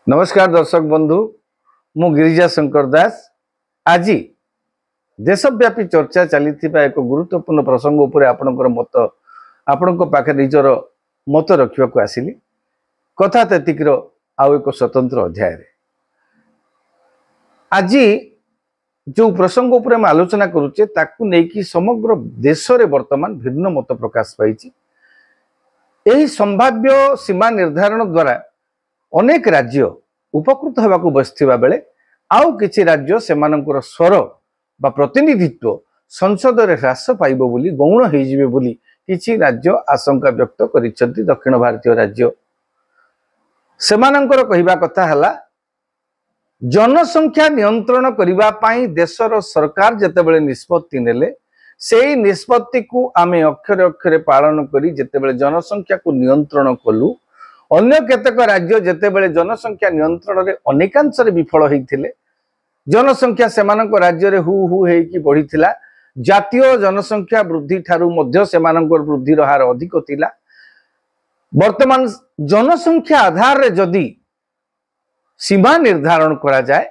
नमस्कार दर्शक बंधु मु गिरिजा शंकर दास आज देशव्यापी चर्चा चली एक गुरुत्वपूर्ण प्रसंग उपर आपणकर मत आपण पाखे निजर मत रखा आसिली कथा तेतिकर आउ एक स्वतंत्र अध्याय आज जो प्रसंग उपर हम आलोचना करुचे ताकू नेकी समग्र देश रे वर्तमान भिन्न मत प्रकाश पाई यही संभाव्य सीमा निर्धारण द्वारा अनेक राज्य उपकृत होगाकू बसथिबा बेले आउ किछि राज्य सेमानंकर स्वर बा प्रतिनिधित्व संसद रे ह्रास पाइबो बोली गौण होई जिवे बोली किछि राज्य आशंका व्यक्त करिसेंती दक्षिण भारतीय राज्य सेमानंकर कहिबा कथा हला जनसंख्या नियंत्रण करिबा पाई देशर सरकार जेतेबेले निष्पत्ति नेले सेही निष्पत्ति को आमे अक्षरे अक्षरे पालन करी जेतेबेले जनसंख्या को नियंत्रण कलु अन्य केतक राज्य जेतेबेले जनसंख्या नियंत्रण रे अनेकांश रे विफल होइथिले जनसंख्या सेमानक राज्य रे हु हु हेकी बढ़िथिला जातीय जनसंख्या वृद्धि ठारू मध्य सेमानकर वृद्धि हार अधिक थिला वर्तमान जनसंख्या आधार रे जदी सीमा निर्धारण करा जाए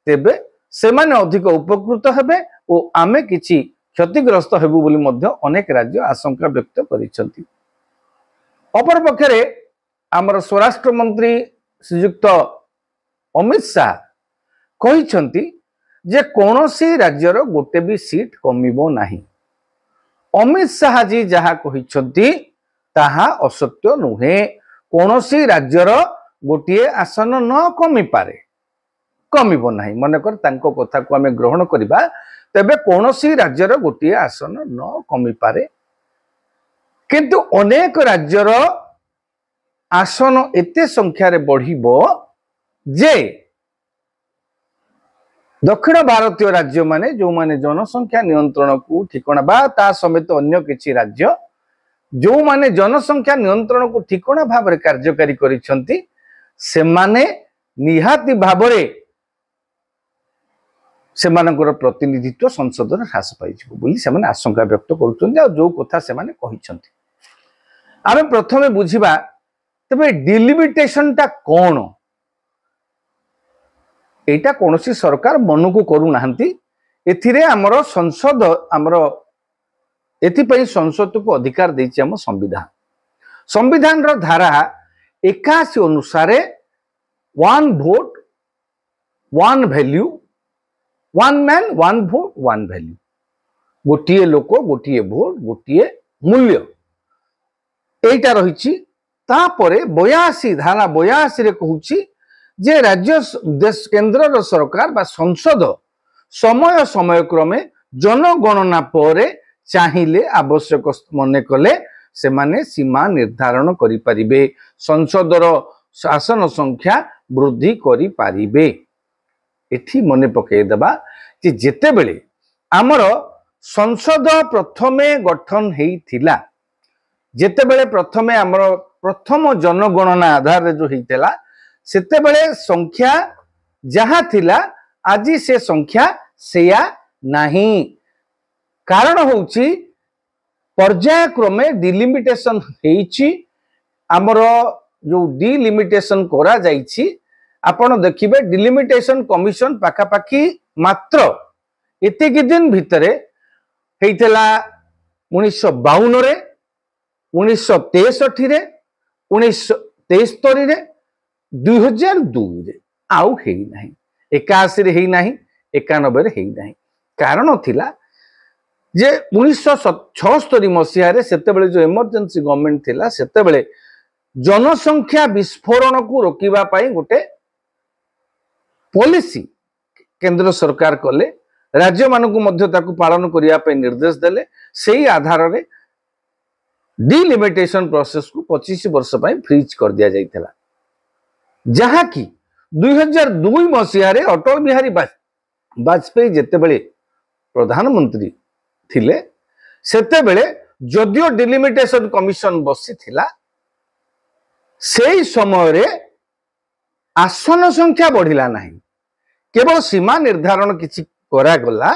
तेबे सेमाने अधिक उपकृत हेबे ओ आमे किछि क्षतिग्रस्त हेबु बोली मध्य अनेक राज्य आशंका व्यक्त करिसेंती। अपर पक्षरे आमर स्वराष्ट्र मंत्री श्रीयुक्त अमित शाह कहिसेंती जे कौनसी राज्यर गोटे भी सीट कमिबो नाही। अमित शाह जी जहा कहिसेंती ताहा असत्य नुहे कौनसी राज्यर गोटे आसन न कमी पारे कमिबो नाही मनकर तांको कथा को आमे ग्रहण करिबा तेबे कौनसी राज्यर गोटे आसन न कमी पारे किंतु अनेक राज्यर आसन एते संख्यारे बढ़िबो जे दक्षिण भारतीय राज्य माने जो माने जनसंख्या नियंत्रण को ठिकाना बा ता समेत अन्य किछि राज्य जो माने जनसंख्या नियंत्रण को ठिकाना भाव रे कार्यकारी करिसंती से माने निहाती भावरे सेमानकर प्रतिनिधित्व संसद रे ह्रास पाइजिबो बोली से माने आशंका व्यक्त करूछन्ती आ जो कथा से माने कहिसंती आमे प्रथमे बुझिबा तबे डिलिमिटेशन टा कोन एटा कोनोसी सरकार मन को करू नाहंती एथिरे हमर संसद हमर एथि पई संसद को अधिकार देछि हम संविधान संविधान रो धारा 81 अनुसार one vote one value one man one vote one value गोटिए लोक गोटिए वोट गोटिए मूल्य एटा रहिछि तापरे 82 धारा 82 रे कहूछि जे राज्य देश केंद्र सरकार बा संसद समय समय क्रमे जनगणना परे चाहिले आवश्यक मने कले से माने सीमा निर्धारण करि परिबे संसदर शासन संख्या वृद्धि करि पारिबे। एथि मने पके देबा जे जेते बेले हमर संसद प्रथमे गठन हेइथिला जेते बेले प्रथमे हमर प्रथम जनगणना आधार रे जो हेइतेला सेते बेले संख्या जहा थिला आजी से संख्या सेया नाही कारण होउची पर्याय क्रमे डिलिमिटेशन हेइची हमर जो डिलिमिटेशन करा जाइछि आपण देखिबे डिलिमिटेशन कमिशन पाखा पाखी मात्र एतेक दिन भितरे हेइतेला 1952 रे 1963 रे 1973 रे 2002 रे आउ हेई नाही 81 रे हेई नाही 91 रे हेई नाही कारण थिला जे 1976 मसीहा रे सेते बेले जो इमरजेंसी गवर्नमेंट थिला सेते बेले जनसंख्या विस्फोरण को रोकिबा पाई गोटे पॉलिसी केंद्र सरकार कले राज्य मानकु मध्य ताकु पालन करिया पे निर्देश देले सेही आधार रे डिलिमिटेशन प्रोसेस को 25 वर्ष पाई फ्रीज कर दिया जाइतला जहा कि 2002 मसीहा रे अटल बिहारी वाजपेयी जेते बेले प्रधानमंत्री थिले सेते बेले जदियो डिलिमिटेशन कमिशन बसी थिला सेही समय रे आसन संख्या बढ़िला नाही केवल सीमा निर्धारण किछि करा गला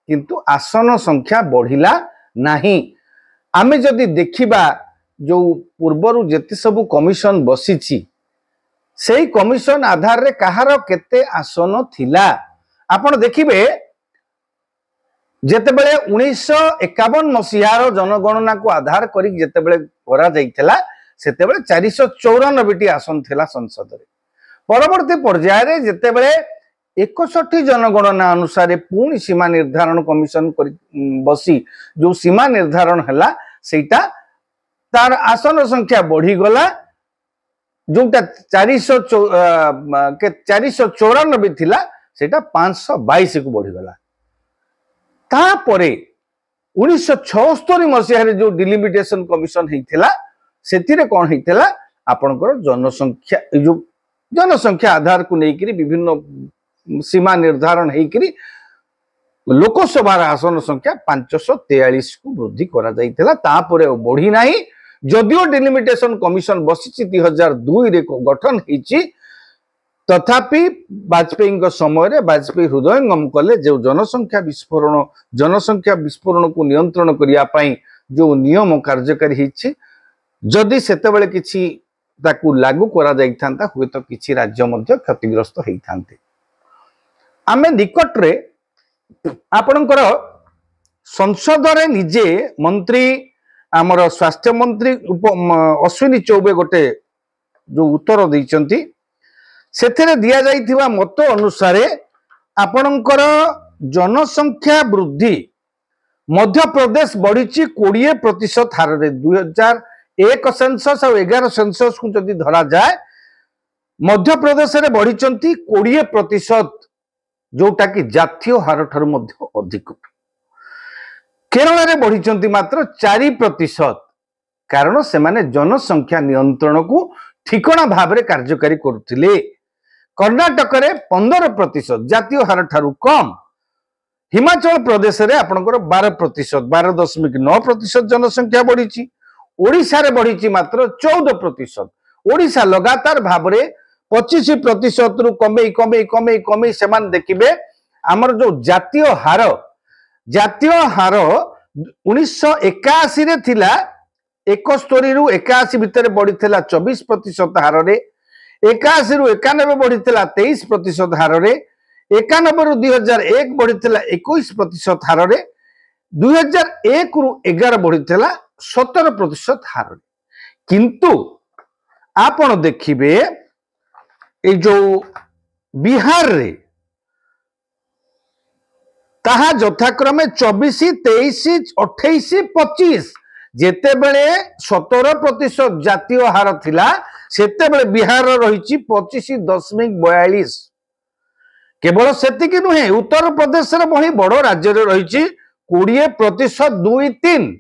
किंतु आसन संख्या बढ़िला नाही। आमे जदि देखिबा जो पूर्वरु जेते सब कमिशन बसीछि सेई कमिशन आधार रे कहार केते आसन थिला आपण देखिबे जेतेबेले 1951 मसीहार जनगणना को आधार करी जेतेबेले करा जाइथिला सेतेबेले 494 आसन थिला संसद रे परवर्ती पर्याय रे जेतेबेले 61 जनगणना अनुसार पुणी सीमा निर्धारण कमिशन बसी जो सीमा निर्धारण हला सेटा तार आसन संख्या बढ़ी गला जोटा 494 थिला सेटा 522 को बढ़ी गला तापरे 1976 मसीह जो डिलिमिटेशन कमिशन होता से कौन होता आपणकर जनसंख्या आधार को लेकर विभिन्न सीमा निर्धारण होकर लोकसभा आसन संख्या 543 को वृद्धि करा बढ़ी ना जदियो डिलिमिटेशन कमिशन बसी 2002 रे गठन होती तथापि वाजपेयी समय वाजपेयी हृदयंगम कले जो जनसंख्या विस्फोरण को नियंत्रण करने जो नियम कार्यकारी होती जदि सेतेबेले किछि ताकू लागू करा जाइथांता हुए तो किछि राज्य मध्य क्षतिग्रस्त होइथांते आमे निकट रे आपणकर संसद रे निजे मंत्री आमर स्वास्थ्य मंत्री अश्विनी चौबे गोटे जो उत्तर दैचंती सेथेरे दिया जाइथिबा मत अनुसार आपणकर जनसंख्या वृद्धि मध्य प्रदेश बढ़ी 20% हार रे 2001 सेंसस और 11 सेंसस को जदि धरा जाए मध्य प्रदेश रे बढ़ी 20% जोटा कि जातीय हार ठारू मध्य अधिक केरल रे बढ़ी मात्र 4% कारण से माने जनसंख्या नियंत्रण को ठिकणा भाव रे कार्यकारी करथिले कर्णाटक रे 15% जातीय हार ठारू कम हिमाचल प्रदेश रे आपनकर 12% 12.9% जनसंख्या बढ़ी ओडिशा रे बढ़ी मात्र 14% ओडिशा लगातार भाव रे 25% रु कमे कमे कमे कमे सेमान देखिबे हमर जो जातीय हार 1981 रे थिला 71 रु 81 भितर बढ़ी थिला 24% हार रे 81 रु 91 बढ़ी थिला 23% हार रे 91 रु 2001 बढ़ी थिला 21% हार रे 2001 रु 11 बढ़ी थिला 17% हार रे किंतु आपण देखिबे ए जो बिहार रे ताहा यथाक्रमे 24 23 28 25 जेते बेले 17% जातीय हार थिला सेते बेले बिहार रही 25.42 केवल सेतिकी नुहे उत्तर प्रदेश रे बड़ी बड़ राज्य रे रही 20% 23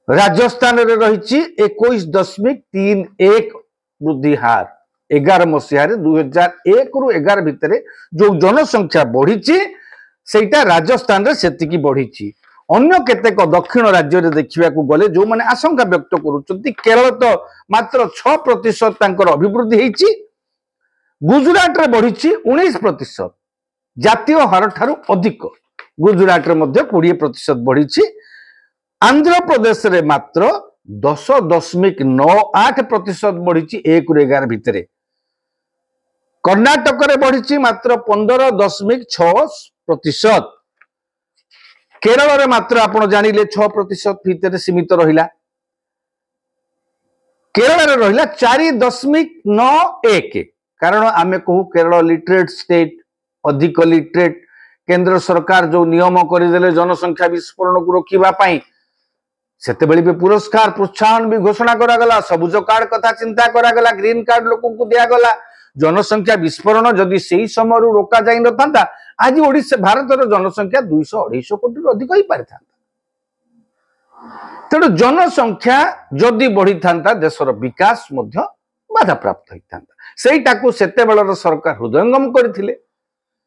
राजस्थान रे रही 21.31 वृद्धि हार 11 मसीह 2001 रु 11 भितर जो जनसंख्या बढ़ी सेटा राजस्थान रे सेतिकी बढ़ी अन्य केतेक दक्षिण राज्य रे देखिबा को गले जो माने आशंका व्यक्त करूचंती केरल तो मात्र 6% तांकर अभिवृद्धि हेची गुजरात रे बढ़ी 19% जातीय हार ठारू अधिक गुजरात रे मध्य 20% बढ़ी आंध्र प्रदेश रे मात्र 10.98% बढ़ी 1 रु 11 भितर कर्णाटक रे बढ़ी मात्र 15.6% केरल रे मात्र आपण जानिले 6% भितर सीमित रहिला केरल रे रहिला 4.91 कारण आमे कहू केरल लिटरेट स्टेट अधिक लिटरेट केंद्र सरकार जो नियम करदेले जनसंख्या विस्फोरण को रोकिबा पाई सेते बेली पुरस्कार प्रोत्साहन भी घोषणा करा गला सबुज कार्ड कथा चिंता करा गला ग्रीन कार्ड लोक को दिया गला जनसंख्या विस्फोरण जदि सेही समय रोका जाई नथांता आज ओडिशा भारत जनसंख्या 200-250 कोटी अधिक ही पारि था तेणु जनसंख्या जदि बढ़ी था देशर विकास मध्य बाधा प्राप्त होता सेटाकू सेते बेलर सरकार हृदयंगम करथिले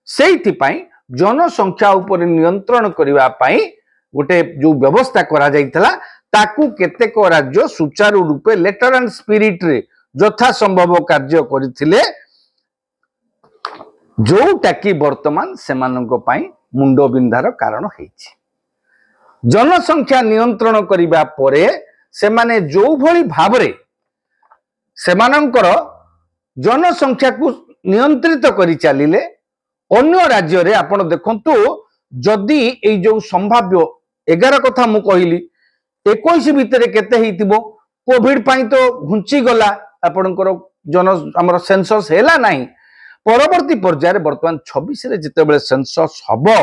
सेइथिपाई जनसंख्या उपर नियंत्रण करबा पाई गोटे जो व्यवस्था करा जाइतला ताकू केतेक राज्य सुचारू रूपे लेटर एंड स्पिरिट रे यथा संभव कार्य करथिले जोटा कि वर्तमान सेमानंक पाई मुंड बिंधार कारण हेछि जनसंख्या नियंत्रण करिबा परे सेमाने जो भली भाबरे सेमानंकर जनसंख्या को नियंत्रित कर चलिले अन्य राज्य रे आपण देखंतु जदि ए जो संभाव्य 11 कथा मु कहली 21 भितर केते हेतिबो कोविड पाई तो घुंची गला आपणकर जन हमर सेंसस हेला नाही परवर्ती पर्यायर वर्तमान 26 रे जितेबेले सेंसस हबो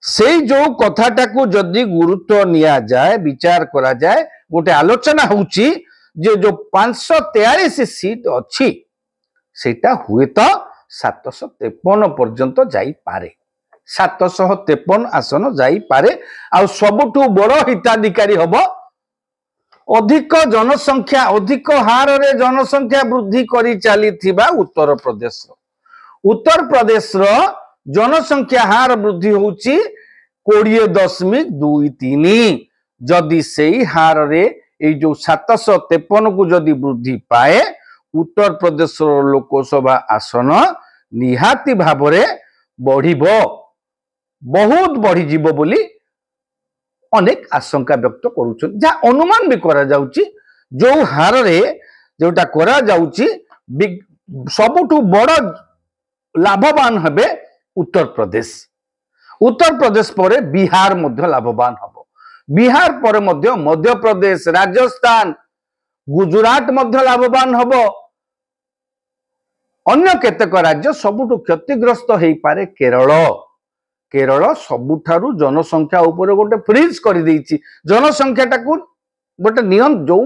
से जो कथाटा को जदि गुरुत्व निया जाए विचार करा जाए गोटे आलोचना होउची जे जो 543 सीट अच्छी सेटा हुए तो 753 पर्यंत जाई पारे 753 आसन जाई पारे आ सबुठु बड़ हिताधिकारी हबो अधिक जनसंख्या अधिक हार रे जनसंख्या वृद्धि करी चली थिबा उत्तर प्रदेश रो जनसंख्या हार वृद्धि होउची 20.23 जदि सेई हार रे ए जो 753 को जदि वृद्धि पाए उत्तर प्रदेश लोकसभा आसन निहाती भावरे बढ़िबो बहुत बढ़ी जीवो बोली अनेक आशंका व्यक्त करूछन जा अनुमान भी करा जाउची जो हार रे जोटा करा जाउची सबुठु बड़ लाभवान हबे उत्तर प्रदेश पर बिहार मध्य लाभवान हबो बिहार पर मध्य मध्य प्रदेश राजस्थान गुजरात मध्य लाभवान हबो अन्य केतेक राज्य सबुठु क्षतिग्रस्त हेई पारे केरल सबुठारु जनसंख्या ऊपर गोटे फ्रीज कर देइछि जनसंख्या टाकू गोटे नियम जो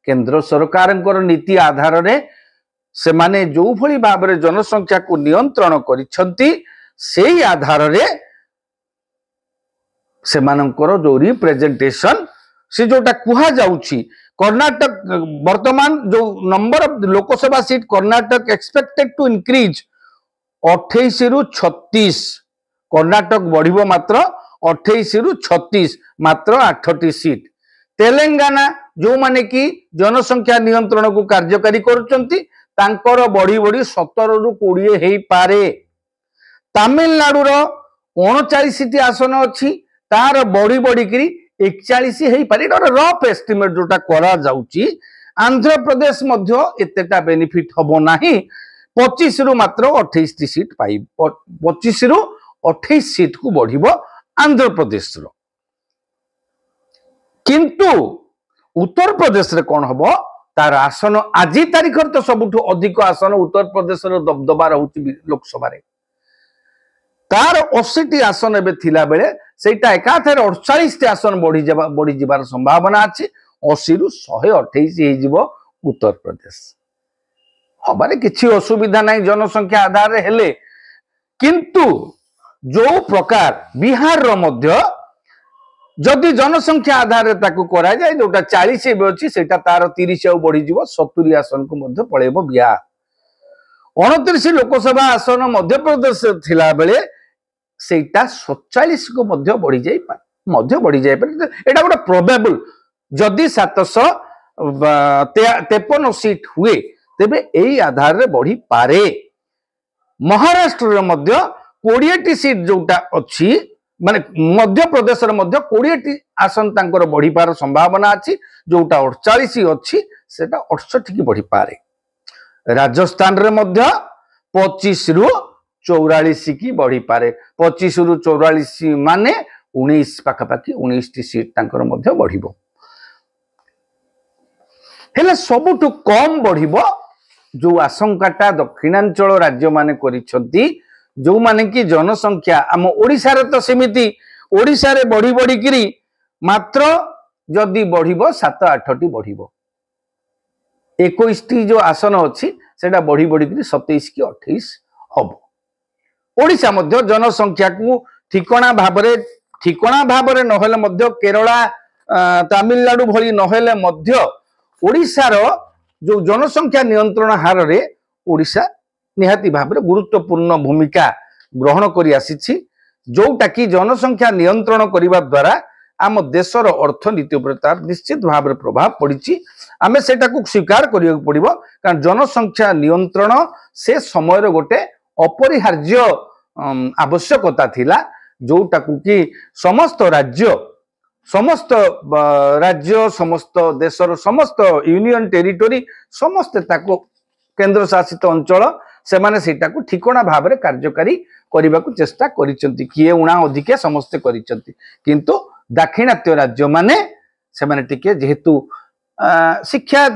केंद्र सरकार नीति आधार रे से माने जो भली भाव रे जनसंख्या को नियंत्रण करिसंती सेही आधार रे से मानकर जो रिप्रेजेंटेशन से जोटा कुहा जाउछि कर्नाटक वर्तमान जो number of Lok Sabha seat Karnataka expected to increase 28 रु 36 कर्नाटक बढ़िबो मात्र 28 रु 36 मात्र 8टी सीट तेलंगाना जो माने की जनसंख्या नियंत्रण को कार्यकारी करूचंती तांकर बढ़ी बढ़ी 17 रु 20 हेई पारे तमिलनाडु रो 39टी आसन अछि तार बढ़ी बढ़ी करी 41 हेई पारे रफ एस्टिमेट जोटा करा जाउची आंध्र प्रदेश मध्य एतेटा बेनिफिट हबो नाही 25 रु मात्र 28 टी सीट पाई 25 रु 28 सीट को बढ़िबो आंध्र प्रदेश रो किंतु उत्तर प्रदेश रे कोन हबो तार आसन आज तारीख तो सबुठु अधिक आसन उत्तर प्रदेश रो दबदबा रहउची लोकसभा रे तार 80 टी आसन एबे थिला बेले सेटा एकाथरे 48 टी आसन बढ़ी जिबार संभावना अछि 80 रु 128 हे जिवो उत्तर प्रदेश हबारे किछि असुविधा नाही जनसंख्या आधार रे हेले किंतु जो प्रकार बिहार रो मध्य जदि जनसंख्या आधार रे ताकू करा जाय जोटा 40 एबे अछि सेटा तार 30 आ बढ़ी जिवो 70 आसन को मध्य पळेबो बिहार 29 लोकसभा आसन मध्य प्रदेश थिला बेले सेटा 47 को मध्य बढ़ी जाय एटा गोटे प्रोबेबल जदि 753 सीट हुए तेबे एई आधार रे बढ़ी पारे महाराष्ट्र रे मध्य 20 टी सीट जोटा अछि माने मध्य प्रदेश रे मध्य 20 टी आसन तांकर बढ़ी पार संभावना अछि जोटा 48 अछि सेटा 68 की बढ़ी पारे राजस्थान रे मध्य 25 रु 44 की बढ़ी पारे 25 रु 44 माने 19 पाखापाखि 19 टी सीट तांकर मध्य बढ़िबो हेले सबुठु कम बढ़िबो जो आशंकाटा दक्षिणांचल राज्य माने करिसंती जो माने की जनसंख्या आम ओडिसा रे तो समिति ओडिसा रे बढ़ी बढ़ी करी मात्र जदि बढ़िबो 7-8 टी बढ़िबो 21 टी जो आसन अछि सेटा बढ़ी बढ़ी करी 27 की 28 हबो ओडिसा मध्य जनसंख्या को ठिकणा भाबरे नहेले मध्य केरला तमिलनाडु भली नहेले मध्य ओडिसा रो जो जनसंख्या नियंत्रण हार रे ओडिसा निहाती भाबरे गुरुत्वपूर्ण भूमिका ग्रहण करी आसीछि जोटा की जनसंख्या नियंत्रण करिबा द्वारा आम देशर अर्थनीति उपर तार निश्चित भाव में प्रभाव पड़ी आमे सेटा को स्वीकार करिया पड़िबो कारण जनसंख्या नियंत्रण से समय गोटे अपरिहार्य आवश्यकता थिला जोटा कि समस्त राज्य समस्त देशर समस्त यूनियन टेरिटोरी समस्त ताको केंद्र शासित अंचल सेमाने सेटा को ठिकणा भाव में कार्यकारी करने को चेष्टा करिसेंती किए उणा अधिके समस्ते करिसेंती किंतु दाक्षिणात्य राज्य माने सेमाने टिके जेहेतु शिक्षा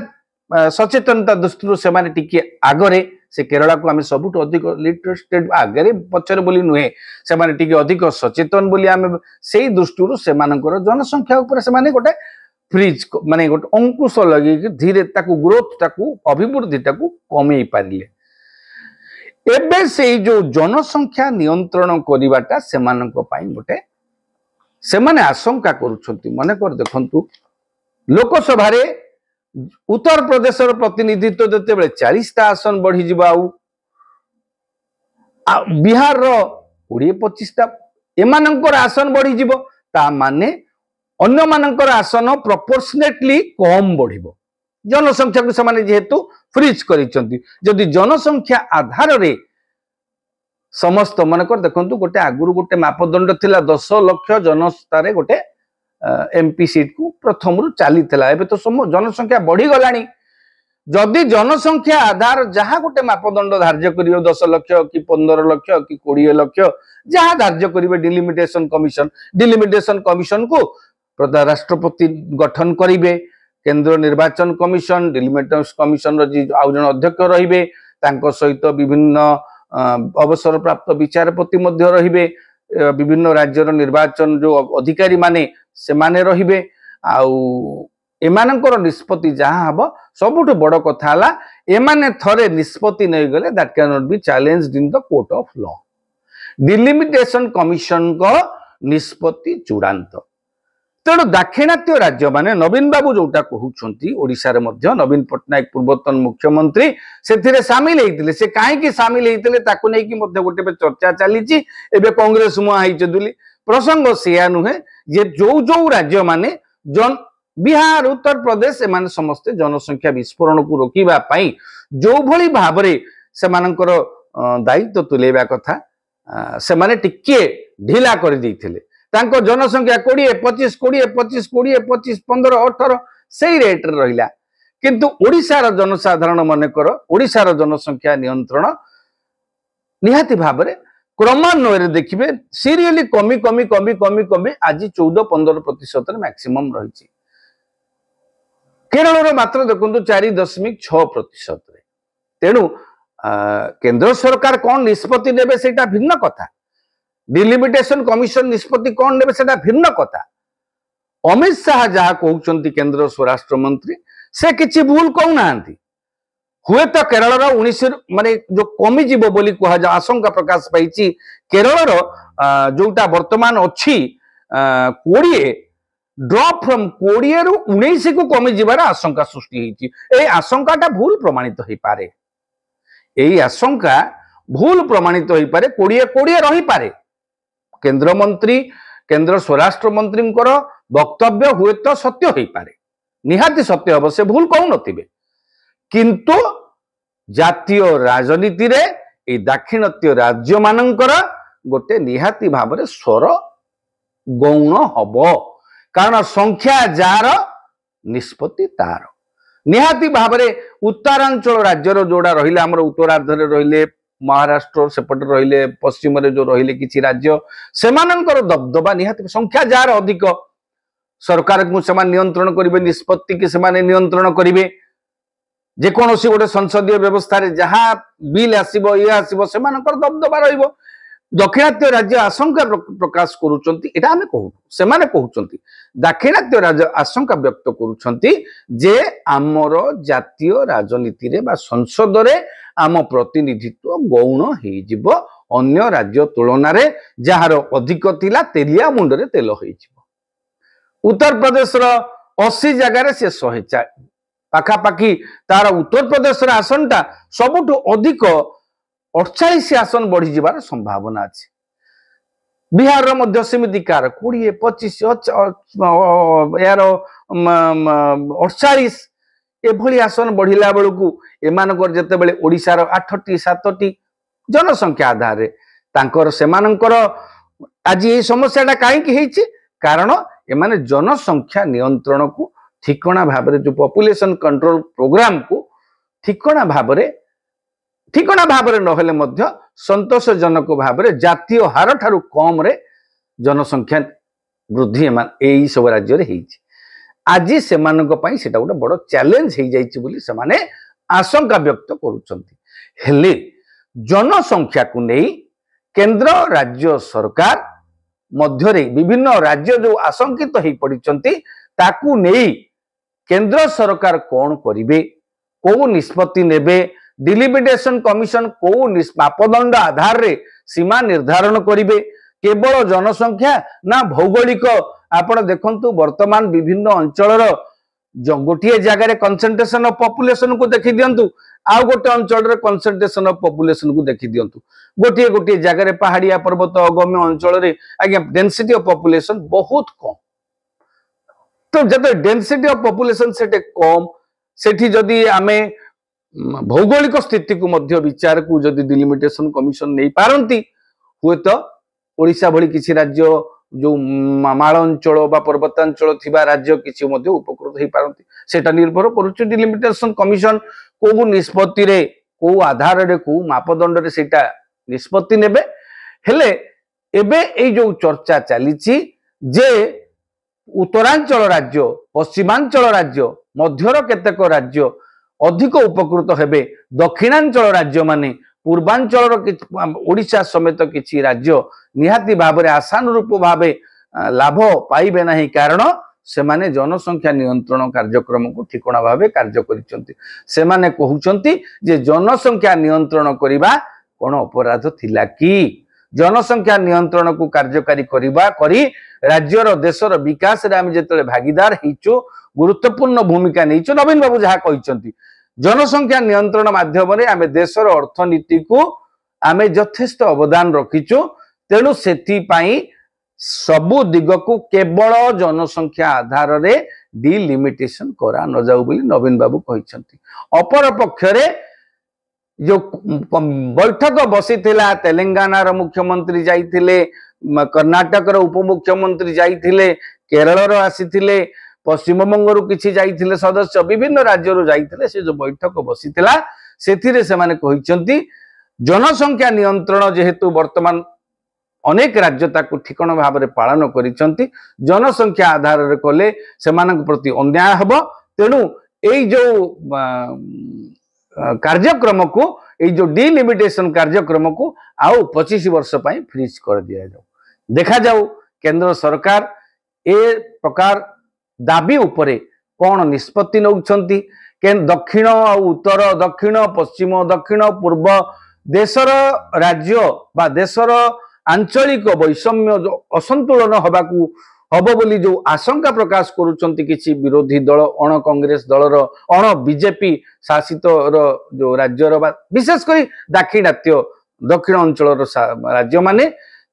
सचेतनता दृष्टि से माने टिके आगरे से केरला को आम सबुठ अधिक लिटरेट आगे पचर बोली नुहे से माने टिके अधिक सचेतन बोली आम से दृष्टि से जनसंख्या उपर से माने गोटे फ्रीज माने गोटे अंकुश लगे धीरे ताकू ग्रोथ ताकू अभिवृद्धि ताकू कमे पारे एबे से जो जनसंख्या नियंत्रण करवाटा से गोटे से माने आशंका करुछंती मन कर देखंतु लोकसभा रे उत्तर प्रदेश प्रतिनिधित्व देते बेले 40टा आसन बढ़ी जिबा बिहार रो 20-25टा एमानंकर आसन बढ़ी जिवो ता माने अन्य मानंकर आसन प्रोपोर्शनेटली कम बढ़िबो जनसंख्या को समान जेहेतु फ्रीज करिसंती जदि जनसंख्या आधार रे समस्त मनकर देखंतु गोटे आगुरु गोटे मापदंड थिला 10 लाख जनतारे गोटे एमपी सीट को प्रथम रु चली एबे तो जनसंख्या बढ़ी गलानी जदि जनसंख्या आधार जहाँ गोटे मापदंड धार्य करियो 10 लाख कि 15 लाख कि 20 लाख जहाँ धार्य करिवे डिलिमिटेशन कमिशन को राष्ट्रपति गठन करिवे केंद्र निर्वाचन कमिशन डिलिमिटेशन कमिशन आउ जन अध्यक्ष रहिबे तांको सहित विभिन्न अवसर प्राप्त विचारपति मध्य रहिबे विभिन्न राज्यर निर्वाचन जो अधिकारी माने से माने रहिबे आउ एमानकर निष्पत्ति जहाँ हबो सबुठ बड़ कथा हला एमाने थरे निष्पत्ति नै गले that can not be challenged in the court of law delimitation commission को निष्पत्ति चूड़ांत तेणु दाक्षिणात्य राज्य माने नवीन बाबू जोटा कहउछंती ओडिसा रे मध्य नवीन पटनायक पूर्वतन मुख्यमंत्री से सामिल होइतिले से काहे सामिल होइतिले ताकू नै कि मध्य गोटे चर्चा चलीची एबे कांग्रेस मुआ आइचे दुली प्रसंग सेया नुहे जे जो राज्य माने जन बिहार उत्तर प्रदेश एमाने समस्ते जनसंख्या विस्फोरण को रोकिबा पई जो भली भाबरे से मानकर दायित्व तुलेबा कथा से माने टिके ढिला कर दैथिले तांको जनसंख्या 20-25 20-25 15-18 सही रेट रहिला किंतु ओडिशार जनसाधारण मन कर ओडिशार जनसंख्या नियंत्रण निहाती भाबरे क्रमान्वय देखिए सीरियली कमी कमी कमी कमी कमी आज 14-15% मैक्सिमम रही केरल मात्र देखो 4.6% तेणु केंद्र सरकार कौन निष्पत्ति नेबे सेटा भिन्न कथा डिलिमिटेशन कमिशन निष्पत्ति कौन नेबे सेटा भिन्न कथा अमित शाह जहाँ कहउचंती केंद्र स्वराष्ट्र मंत्री से किछि भूल कहना हुए तो केरल 19 माने जो कमी जीव बोली कह जा आशंका प्रकाश पाई केरल जोटा वर्तमान अच्छी 20 ड्रॉप फ्रॉम 20 रु 19 को कमी जीवार आशंका सृष्टि होती आशंकाटा भूल प्रमाणित हो पारे यही आशंका भूल प्रमाणित हो पारे 20 रही पारे केंद्र मंत्री केंद्र स्वराष्ट्र मंत्री वक्तव्य हुए तो सत्य हो पारे निहाती सत्य हम से भूल कहू नथिबे किंतु जातीय राजनीति रे ए दाक्षिणात्य राज्य मानकर गोटे निहाती भाव में स्वर गौण हब कारण संख्या जार निष्पत्ति तार निहाती भाव में उत्तरांचल राज्यर जोड़ा रहिले हमर उत्तरार्धरे रहिले महाराष्ट्र सेपटे रहिले पश्चिम रे जो रहिले किछि राज्य सेमानंकर दबदबा निहाती संख्या जार अधिक सरकार को सेमान नियंत्रण करिवे निष्पत्ति के सेमाने नियंत्रण करिवे जेकोसी गोटे संसदीय व्यवस्था रे जहाँ बिल आसीबो ये आसीबो सेमानकर दबदबा रहिबो दक्षिणात्य राज्य आशंका प्रकाश करूचंती एटा हमें कहू सेमाने कहउचंती दक्षिणात्य राज्य आशंका व्यक्त करूचंती जे आमर जातीय राजनीति रे बा संसद रे आम प्रतिनिधित्व गौण हेइ जिवो अन्य राज्य तुलना रे जहार अधिक थिला तेलिया मुंडरे तेल हेइ जिवो उत्तर प्रदेश रो 80 जगह रे से 100 पाखापाखि तार उत्तर प्रदेश आसनटा सबुठ अधिक 48 आसन बढ़ी जीवार संभावना अच्छे बिहार मध्य सेमती कार 20-25 यार 48 एभली आसन बढ़िला बेलू एमानकर जेतेबेले ओडिशार 8-7 जनसंख्या आधार तांकर सेमानकर आज ये समस्याटा काहेकि हेछि कारण एमाने जनसंख्या नियंत्रण को ठिकणा भाव जो पॉपुलेशन कंट्रोल प्रोग्राम को ठिकणा भाव ठिकणा भाव में नहेले मध्य संतोषजनक भाव में जातीय हार ठारू कम रे जनसंख्या वृद्धि यही सब राज्य में आज से गोटे बड़ चैलेंज हो जाए आशंका व्यक्त करुँचे जनसंख्या को नहीं केंद्र राज्य सरकार मध्य विभिन्न राज्य जो आशंकित हो पड़ती ताकू नहीं केंद्र सरकार कौन करिवे को निष्पत्ति नेबे डिलिमिटेशन कमिशन को मापदंड आधार रे सीमा निर्धारण करिवे केवल जनसंख्या ना भौगोलिक आपण देखंतु वर्तमान विभिन्न अंचल गोटे जगह कंसंट्रेशन ऑफ पॉपुलेशन को देखि दियंतु आउ गोटे अंचल कंसंट्रेशन ऑफ पॉपुलेशन को देखि दियंतु गोटे गोटे जगह पहाड़िया पर्वत अगम्य अंचल रे आज्ञा डेंसिटी ऑफ पॉपुलेशन बहुत कम तो जब डेंसिटी ऑफ पॉपुलेशन सेटे कम सेठी जदि आमे भौगोलिक स्थिति को मध्य विचार को जदि डिलिमिटेशन कमिशन नहीं पारंती हुए तो ओडिशा भली किसी राज्य जो माल अंचल बा पर्वतांचल थिबा राज्य किसी मध्य उपकृत हो पारंती सेटा निर्भर करूछ डिलिमिटेशन कमिशन को निष्पत्ति रे को आधार रे को मापदंड रे सेटा निष्पत्ति नेबे हेले एबे ए जो चर्चा चलीची जे उत्तरांचल राज्य पश्चिमांचल राज्य मध्यर केतेक राज्य अधिक उपकृत हेबे दक्षिणांचल राज्य माने पूर्वांचल ओडिशा समेत किछि राज्य निहाती भाव में आशानुरूप भाव लाभ पाइबे नहीं कारण से माने जनसंख्या नियंत्रण कार्यक्रम को ठिकणा भाव कार्य करिसंती से माने कहउचंती जे जनसंख्या नियंत्रण करिबा कोन अपराध थिला कि जनसंख्या नियंत्रण को कार्यकारी करिबा करी राज्यर देशर विकास रे आम जेतले भागीदार हिचो गुरुत्वपूर्ण भूमिका नहींचो नवीन बाबू जहाँ कहते जनसंख्या नियंत्रण माध्यम आम देशर अर्थनीति को आम यथेष्ट अवदान रखीचु तेणु से सबु दिग को केवल जनसंख्या आधार रे डिलिमिटेशन करा न जाऊ बोली नवीन बाबू कहते अपर पक्षरे जो बैठक बसी तेलंगाना रो मुख्यमंत्री जाइथिले कर्नाटक रो उपमुख्यमंत्री जाइथिले केरल आसीथिले पश्चिम बंगरू किछि जाइथिले सदस्य विभिन्न राज्य रो जाइथिले से जो बैठक बसीथिला सेथिरे से माने कहिसंती जनसंख्या नियंत्रण जेहेतु वर्तमान अनेक राज्य ताकू ठिकण भाव में पालन करिसंती जनसंख्या आधार रे कले सेमानक प्रति अन्याय हबो तेणु एई जो कार्यक्रम को ये जो डिलिमिटेशन कार्यक्रम को आउ 25 वर्ष पई फ्रीज कर दिया जाऊ देखा जाऊ केंद्र सरकार ए प्रकार दाबी उपरे कौन निष्पत्ति नौछंती के दक्षिण और उत्तर दक्षिण पश्चिम दक्षिण पूर्व देशर राज्य बा देशर आंचलिक वैषम्य जो असंतुलन हबाकू हब बोली जो आशंका प्रकाश करुचंती किछि विरोधी दल अण कांग्रेस दलर अण बीजेपी शासित जो राज्यर विशेषकर दाक्षिणात्य दक्षिण अंचल राज्य माने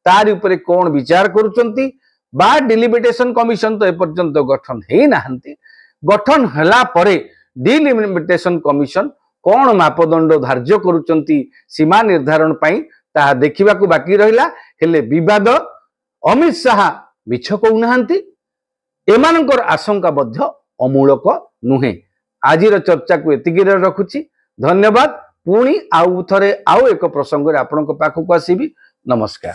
तार उपरे कौन विचार करुचंती बा डिलिमिटेशन कमिशन तो एपर्यंत गठन है नाहंती गठन हला परे डिलिमिटेशन कमिशन कौन मापदंड धार्य करुचंती सीमा निर्धारण पाई ता देखिबा को बाकी रहिला हेले विवाद अमित शाह मिछ कहूनाहांती एमानकर आशंका बद्ध अमूलक नुहे आजिर चर्चा को एतिकी रखुची धन्यवाद पुणी आउ थरे आउ एक प्रसंग रे आपनक पाखक आसीबी नमस्कार।